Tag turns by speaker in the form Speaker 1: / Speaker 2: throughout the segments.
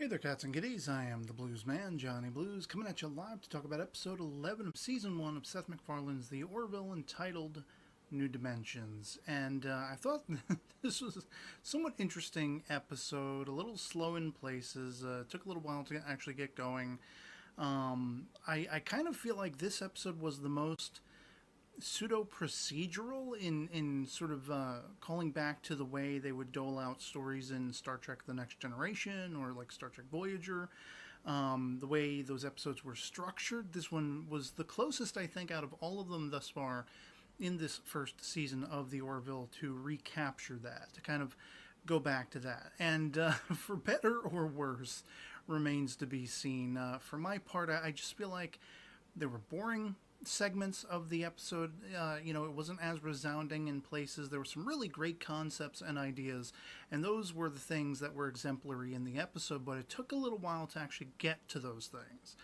Speaker 1: Hey there, cats and kitties. I am the Blues Man, Johnny Blues, coming at you live to talk about episode 11 of season 1 of Seth MacFarlane's The Orville, entitled New Dimensions. And I thought this was a somewhat interesting episode, a little slow in places. It took a little while to actually get going. I kind of feel like this episode was the most pseudo procedural in sort of calling back to the way they would dole out stories in Star Trek The Next Generation or like Star Trek Voyager. The way those episodes were structured, this one was the closest, I think, out of all of them thus far in this first season of The Orville to recapture that, to kind of go back to that. And for better or worse, remains to be seen. For my part, I just feel like they were boring segments of the episode. It wasn't as resounding in places. There were some really great concepts and ideas, and those were the things that were exemplary in the episode, but it took a little while to actually get to those things.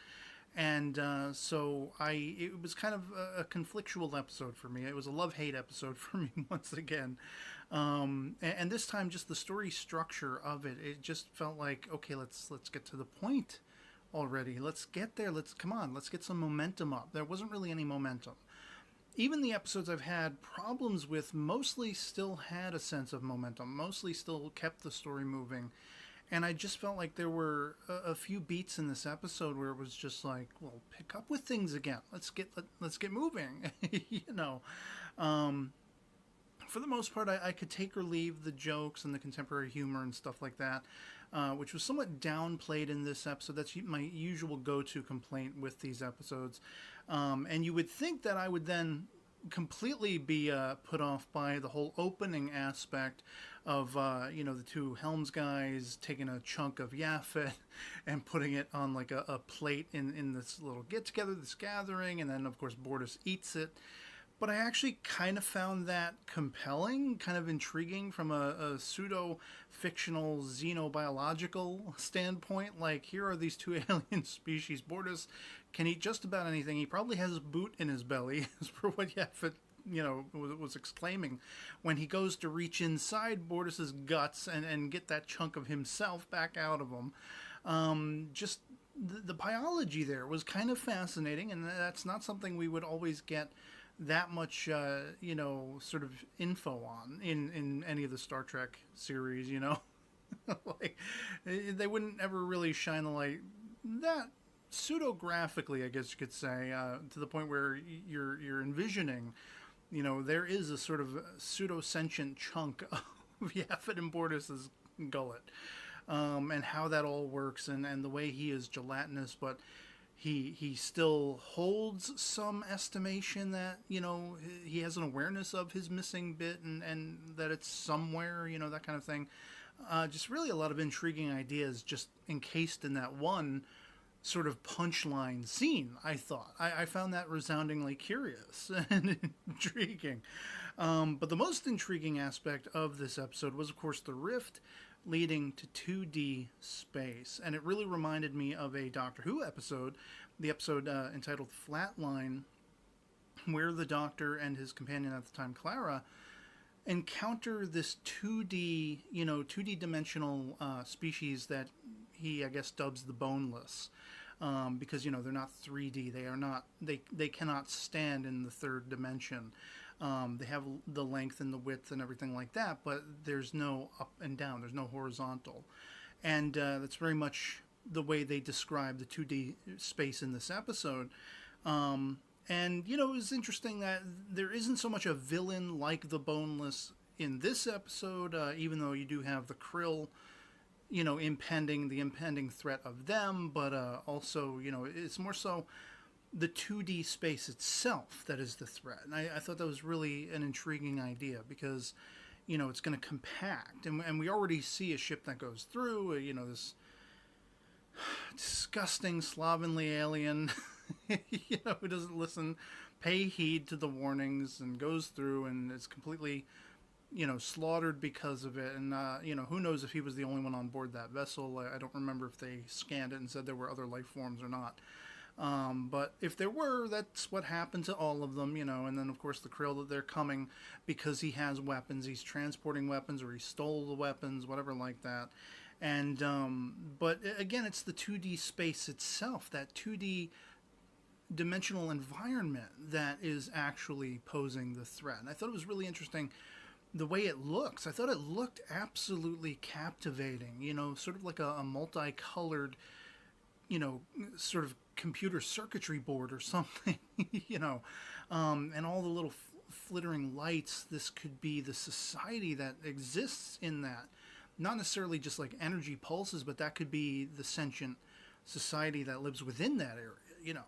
Speaker 1: And it was kind of a conflictual episode for me. It was a love-hate episode for me once again. And this time, just the story structure of it just felt like, okay, let's get to the point already. Let's get there. Let's get some momentum up. There wasn't really any momentum. Even the episodes I've had problems with mostly still had a sense of momentum, mostly still kept the story moving. And I just felt like there were a few beats in this episode where it was just like, well, pick up with things again. Let's get moving. you know. For the most part, I could take or leave the jokes and the contemporary humor and stuff like that, which was somewhat downplayed in this episode. That's my usual go-to complaint with these episodes. And you would think that I would then completely be put off by the whole opening aspect of, the two Helms guys taking a chunk of Yaphet and putting it on like a plate in this little get-together, this gathering, and then, of course, Bortus eats it. But I actually kind of found that compelling, kind of intriguing from a pseudo-fictional xenobiological standpoint. Like, here are these two alien species. Bortus can eat just about anything. He probably has a boot in his belly, as per what Yaphet, was exclaiming when he goes to reach inside Bortus's guts and get that chunk of himself back out of him. Just the biology there was kind of fascinating, and that's not something we would always get that much, sort of info on in any of the Star Trek series, like, they wouldn't ever really shine the light that pseudographically, I guess you could say, to the point where you're envisioning, there is a sort of pseudo-sentient chunk of Yaphet and Bortus's gullet, and how that all works, and the way he is gelatinous, but he still holds some estimation that, he has an awareness of his missing bit and that it's somewhere, that kind of thing. Just really a lot of intriguing ideas just encased in that one sort of punchline scene, I thought. I found that resoundingly curious and intriguing. But the most intriguing aspect of this episode was, of course, the rift leading to 2D space. And it really reminded me of a Doctor Who episode, the episode entitled Flatline, where the Doctor and his companion at the time, Clara, encounter this 2D dimensional species that he, I guess, dubs the Boneless. Because, they're not 3D. They cannot stand in the third dimension. They have the length and the width and everything like that, but there's no up and down. There's no horizontal. And that's very much the way they describe the 2D space in this episode. It was interesting that there isn't so much a villain like the Boneless in this episode, even though you do have the Krill, the impending threat of them, but also, it's more so the 2D space itself that is the threat. And I thought that was really an intriguing idea because, it's going to compact. And we already see a ship that goes through, this disgusting slovenly alien, who doesn't pay heed to the warnings and goes through and is completely, slaughtered because of it. And, who knows if he was the only one on board that vessel. I don't remember if they scanned it and said there were other life forms or not. But if there were, that's what happened to all of them, and then of course the Krill, that they're coming because he has weapons, he's transporting weapons, or he stole the weapons, whatever like that. And but again, it's the 2D space itself, that 2D dimensional environment that is actually posing the threat. And I thought it was really interesting the way it looks. I thought it looked absolutely captivating, you know, sort of like a multicolored, you know, sort of computer circuitry board or something, you know, and all the little flittering lights. This could be the society that exists in that. Not necessarily just like energy pulses, but that could be the sentient society that lives within that area, you know.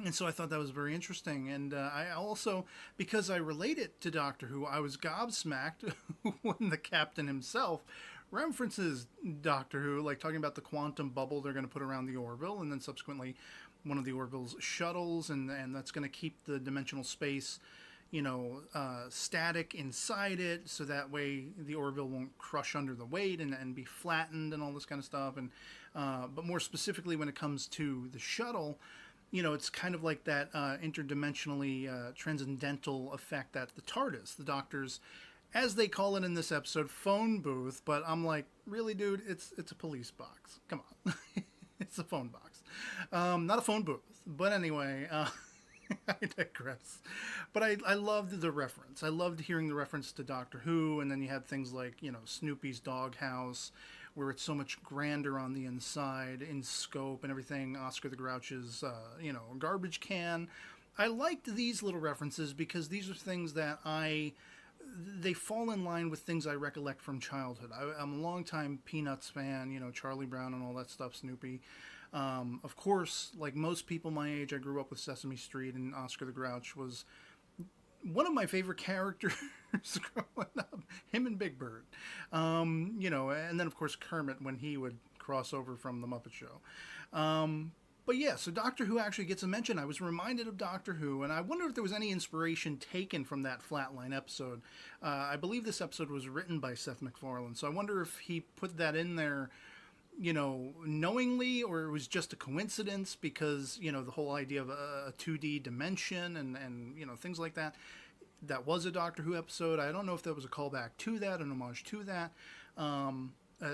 Speaker 1: And so I thought that was very interesting. And I also, because I relate it to Doctor Who, I was gobsmacked when the captain himself references Doctor Who, like talking about the quantum bubble they're going to put around the Orville, and then subsequently one of the Orville's shuttles, and that's going to keep the dimensional space, you know, static inside it, so that way the Orville won't crush under the weight and be flattened and all this kind of stuff. And but more specifically, when it comes to the shuttle, you know, it's kind of like that interdimensionally transcendental effect that the TARDIS, the Doctor's, as they call it in this episode, phone booth. But I'm like, really, dude, it's a police box. Come on. It's a phone box. Not a phone booth. But anyway, I digress. But I loved the reference. I loved hearing the reference to Doctor Who, and then you had things like, you know, Snoopy's doghouse, where it's so much grander on the inside in scope and everything. Oscar the Grouch's, you know, garbage can. I liked these little references because these are things that they fall in line with things I recollect from childhood. I'm a longtime Peanuts fan, you know, Charlie Brown and all that stuff, Snoopy. Of course, like most people my age, I grew up with Sesame Street, and Oscar the Grouch was one of my favorite characters growing up. Him and Big Bird. You know, and then of course Kermit when he would cross over from the Muppet Show. But yeah, so Doctor Who actually gets a mention. I was reminded of Doctor Who, and I wonder if there was any inspiration taken from that Flatline episode. I believe this episode was written by Seth MacFarlane, so I wonder if he put that in there, you know, knowingly, or it was just a coincidence, because, you know, the whole idea of a 2D dimension and you know, things like that. That was a Doctor Who episode. I don't know if that was a callback to that, an homage to that,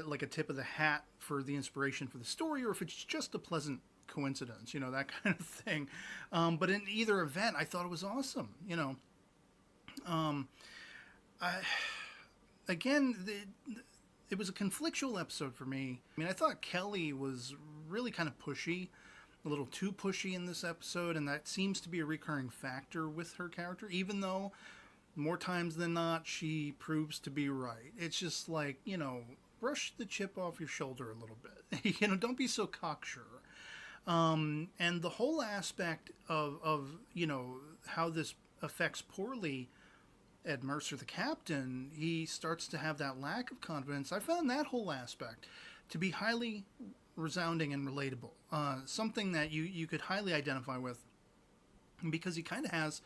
Speaker 1: like a tip of the hat for the inspiration for the story, or if it's just a pleasant coincidence, you know, that kind of thing. But in either event, I thought it was awesome, you know. Again, it was a conflictual episode for me. I mean, I thought Kelly was really kind of pushy, a little too pushy in this episode, and that seems to be a recurring factor with her character, even though more times than not she proves to be right. It's just like, you know, brush the chip off your shoulder a little bit. You know, don't be so cocksure. And the whole aspect of, you know, how this affects poorly Ed Mercer, the captain, he starts to have that lack of confidence. I found that whole aspect to be highly resounding and relatable. Something that you could highly identify with, because he kind of has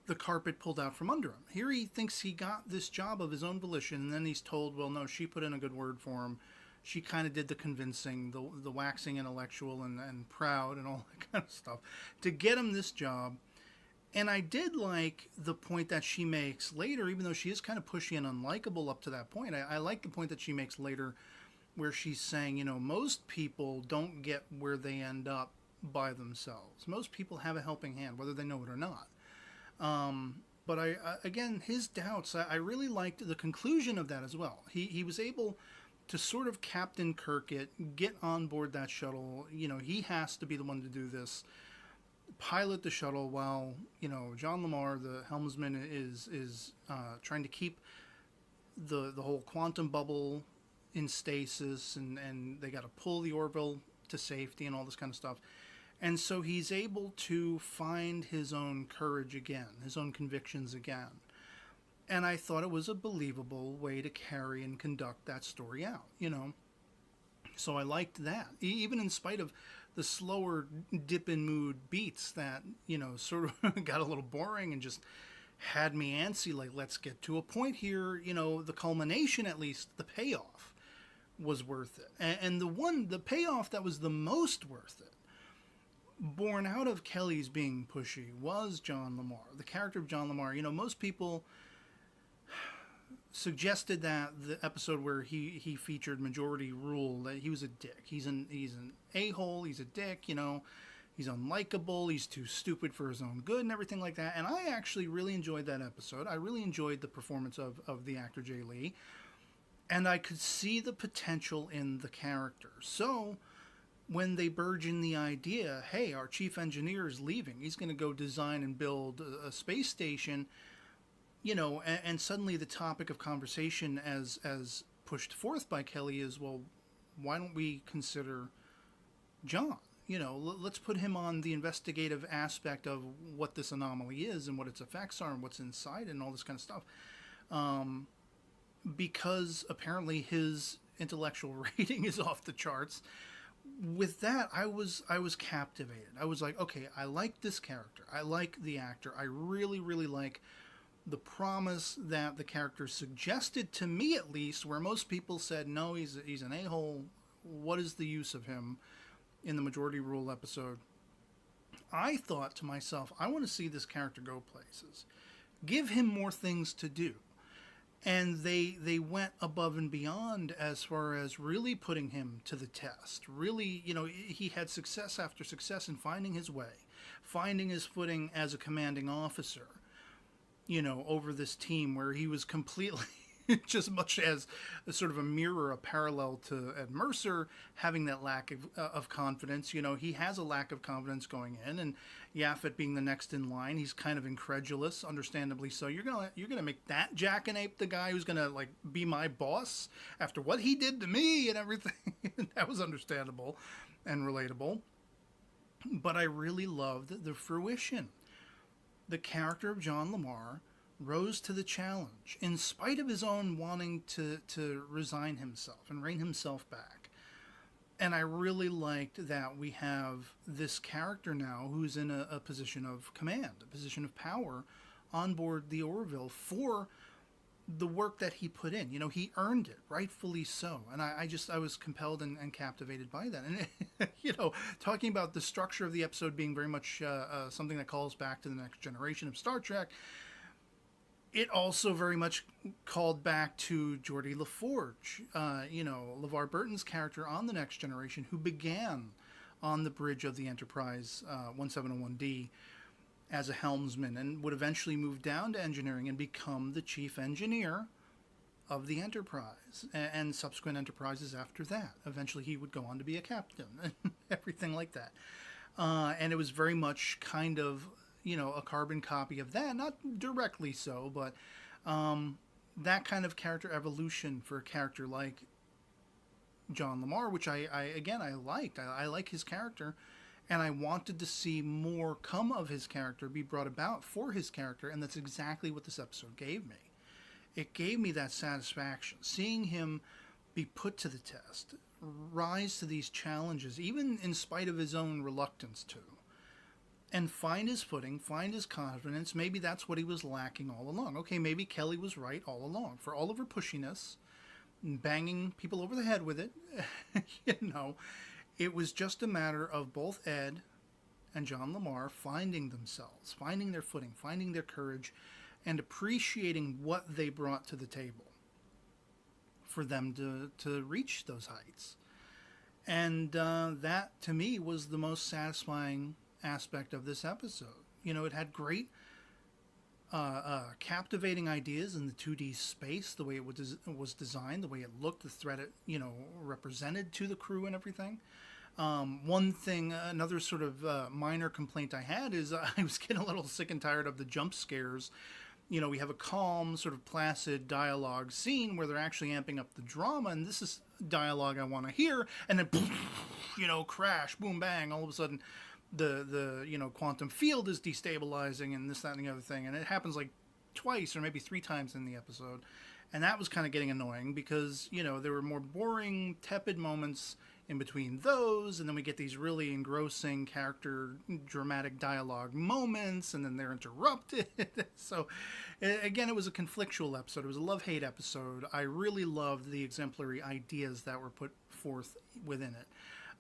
Speaker 1: the carpet pulled out from under him. Here he thinks he got this job of his own volition, and then he's told, well, no, she put in a good word for him. She kind of did the convincing, the waxing intellectual and proud and all that kind of stuff to get him this job. And I did like the point that she makes later, even though she is kind of pushy and unlikable up to that point. I like the point that she makes later where she's saying, you know, most people don't get where they end up by themselves. Most people have a helping hand, whether they know it or not. But again, his doubts, I really liked the conclusion of that as well. He was able to sort of Captain Kirk it, get on board that shuttle. You know, he has to be the one to do this. Pilot the shuttle while, you know, John Lamar, the helmsman, is trying to keep the whole quantum bubble in stasis, and they got to pull the Orville to safety and all this kind of stuff. And so he's able to find his own courage again, his own convictions again. And I thought it was a believable way to carry and conduct that story out, you know. So I liked that, even in spite of the slower dip in mood beats that, you know, sort of got a little boring and just had me antsy, like, let's get to a point here, you know, the culmination, at least, the payoff was worth it. And the payoff that was the most worth it, born out of Kelly's being pushy, was John Lamar, the character of John Lamar. You know, most people, suggested that the episode where he featured majority rule, that he was a dick. He's an a-hole. He's a dick. He's unlikable. He's too stupid for his own good and everything like that. And I actually really enjoyed that episode. I really enjoyed the performance of the actor Jay Lee, and I could see the potential in the character. So when they burgeon the idea, hey, our chief engineer is leaving. He's going to go design and build a space station. And suddenly the topic of conversation as pushed forth by Kelly is, well, why don't we consider John? Let's put him on the investigative aspect of what this anomaly is and what its effects are and what's inside and all this kind of stuff. Because apparently his intellectual rating is off the charts. With that, I was captivated. I was like, okay, I like this character. I like the actor. I really, really like the promise that the character suggested to me, at least, where most people said, no, he's an a-hole. What is the use of him in the Majority Rule episode? I thought to myself, I want to see this character go places. Give him more things to do. And they went above and beyond as far as really putting him to the test. Really, he had success after success in finding his way, finding his footing as a commanding officer, over this team, where he was completely, just much as a sort of a mirror, a parallel to Ed Mercer, having that lack of confidence. He has a lack of confidence going in, and Yaphet being the next in line, he's kind of incredulous, understandably so. You're gonna make that jackanape the guy who's gonna be my boss after what he did to me and everything. That was understandable and relatable. But I really loved the fruition. The character of John Lamar rose to the challenge in spite of his own wanting to resign himself and rein himself back. And I really liked that we have this character now who's in a position of command, a position of power on board the Orville for the work that he put in. He earned it, rightfully so. And I was compelled and captivated by that. And, talking about the structure of the episode being very much something that calls back to the next generation of Star Trek, it also very much called back to Geordi LaForge, LeVar Burton's character on The Next Generation, who began on the bridge of the Enterprise 1701D as a helmsman and would eventually move down to engineering and become the chief engineer of the Enterprise and subsequent Enterprises after that. Eventually he would go on to be a captain and everything like that. And it was very much kind of, a carbon copy of that. Not directly so, but that kind of character evolution for a character like John Lamar, which I liked. I like his character, and I wanted to see more come of his character, be brought about for his character, and that's exactly what this episode gave me. It gave me that satisfaction, seeing him be put to the test, rise to these challenges, even in spite of his own reluctance to, and find his footing, find his confidence. Maybe that's what he was lacking all along. Okay, maybe Kelly was right all along. For all of her pushiness, banging people over the head with it, it was just a matter of both Ed and John Lamar finding themselves, finding their footing, finding their courage, and appreciating what they brought to the table for them to reach those heights. And that, to me, was the most satisfying aspect of this episode. It had great captivating ideas in the 2D space, the way it was designed, the way it looked, the threat it represented to the crew and everything. One thing, another sort of minor complaint I had is I was getting a little sick and tired of the jump scares. We have a calm, sort of placid dialogue scene where they're actually amping up the drama, and this is dialogue I want to hear, and then crash, boom, bang, all of a sudden the quantum field is destabilizing and this, that, and the other thing. And it happens like twice or maybe 3 times in the episode. And that was kind of getting annoying because, there were more boring, tepid moments in between those. And then we get these really engrossing character, dramatic dialogue moments, and then they're interrupted. So, again, it was a conflictual episode. It was a love-hate episode. I really loved the exemplary ideas that were put forth within it.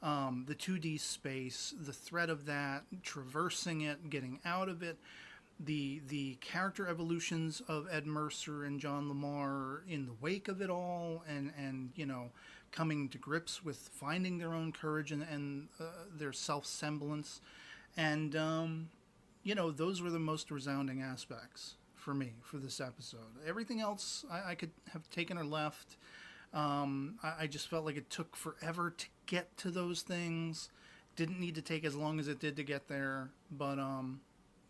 Speaker 1: The 2D space, the threat of that, traversing it, getting out of it, the character evolutions of Ed Mercer and John Lamar in the wake of it all, and you know, coming to grips with finding their own courage and their self semblance, and you know, those were the most resounding aspects for me for this episode. Everything else I could have taken or left. I just felt like it took forever to get to those things. Didn't need to take as long as it did to get there, but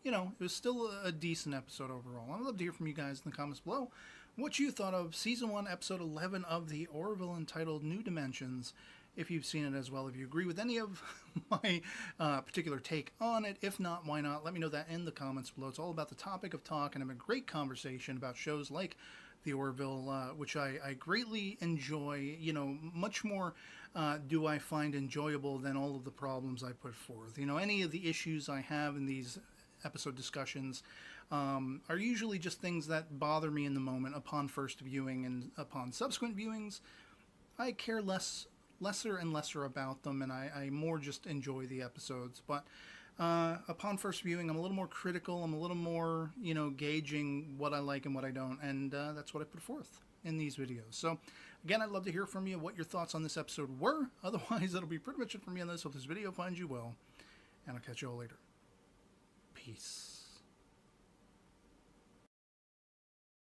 Speaker 1: you know, it was still a decent episode overall. I'd love to hear from you guys in the comments below what you thought of Season 1, Episode 11 of the Orville, entitled New Dimensions. If you've seen it as well, if you agree with any of my particular take on it. If not, why not? Let me know that in the comments below. It's all about the topic of talk, and I'm a great conversation about shows like the Orville, which I greatly enjoy. You know, much more do I find enjoyable than all of the problems I put forth. You know, any of the issues I have in these episode discussions are usually just things that bother me in the moment upon first viewing, and upon subsequent viewings I care lesser and lesser about them, and I more just enjoy the episodes. But upon first viewing, I'm a little more critical. I'm a little more, you know, gauging what I like and what I don't, and that's what I put forth in these videos. So again, I'd love to hear from you what your thoughts on this episode were. Otherwise, that'll be pretty much it for me on this. Hope this video finds you well, and I'll catch you all later. Peace.